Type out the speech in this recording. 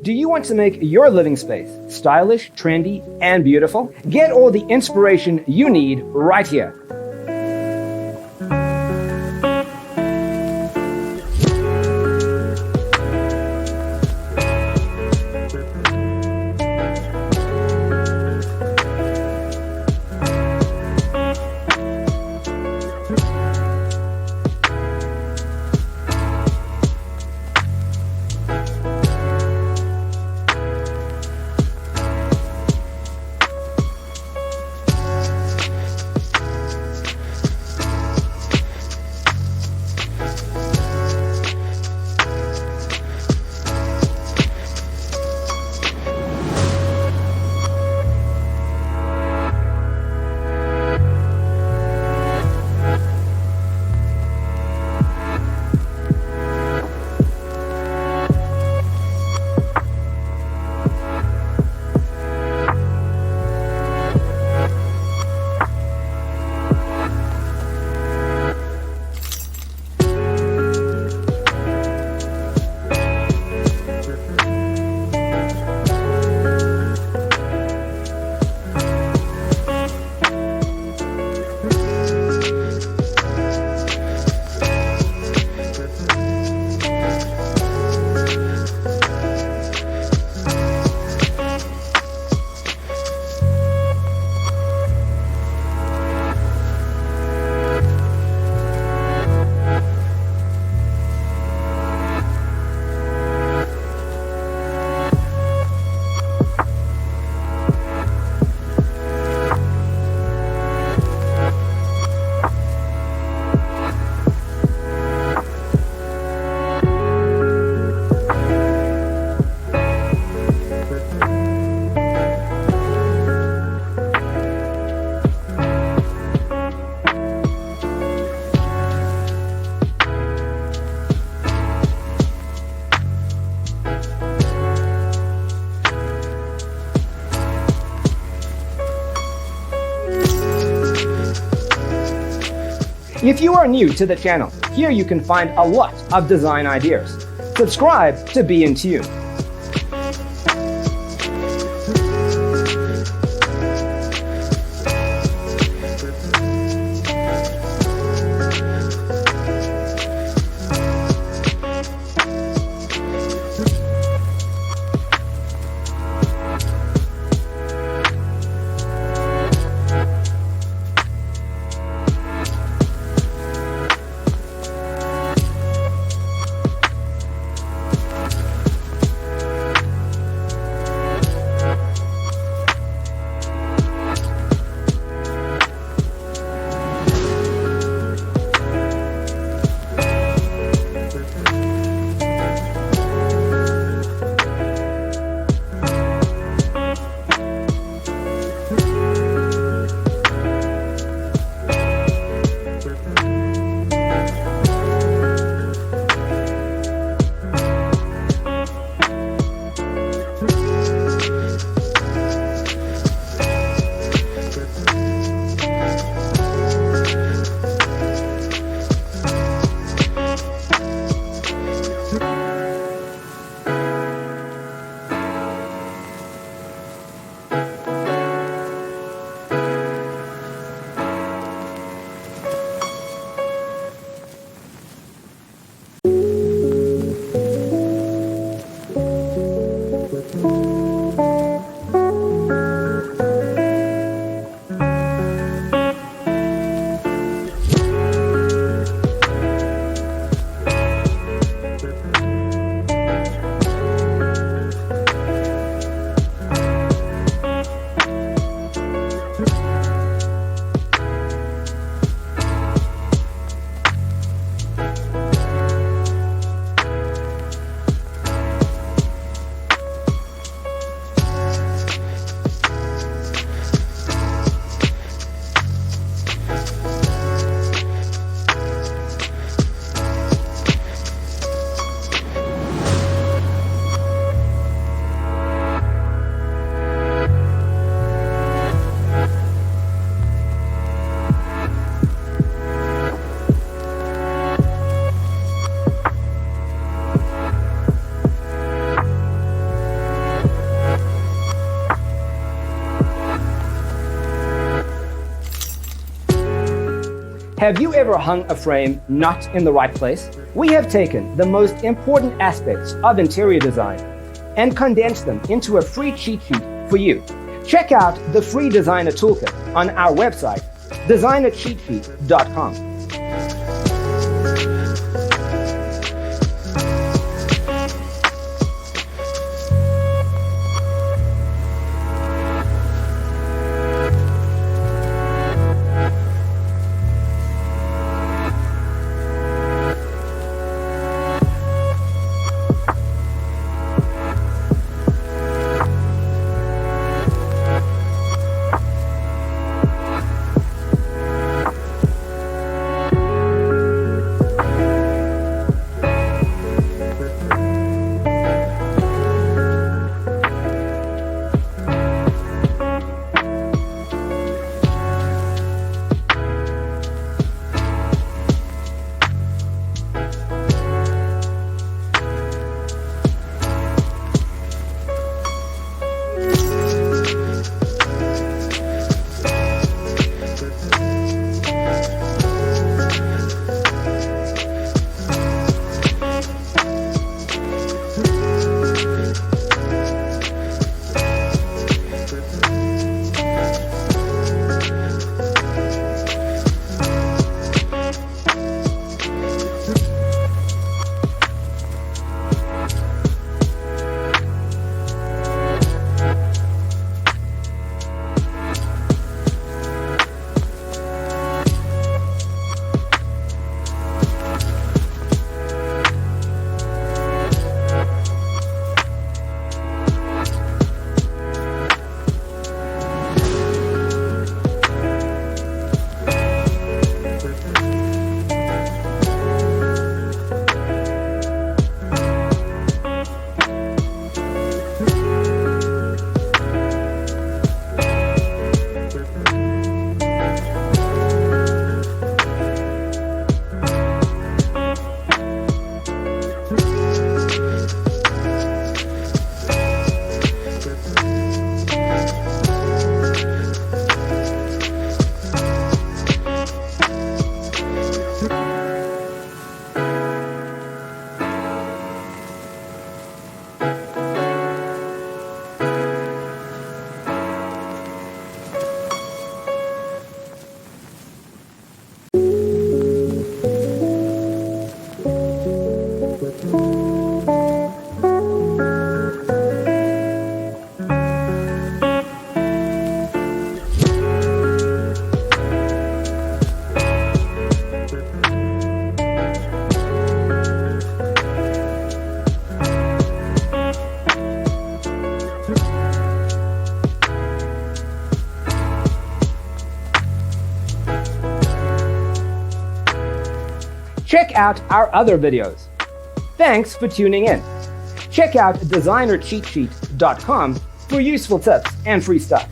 Do you want to make your living space stylish, trendy, and beautiful? Get all the inspiration you need right here. If you are new to the channel, here you can find a lot of design ideas. Subscribe to be in tune. Have you ever hung a frame not in the right place? We have taken the most important aspects of interior design and condensed them into a free cheat sheet for you. Check out the free designer toolkit on our website, designercheatsheet.com. Check out our other videos. Thanks for tuning in. Check out designercheatsheet.com for useful tips and free stuff.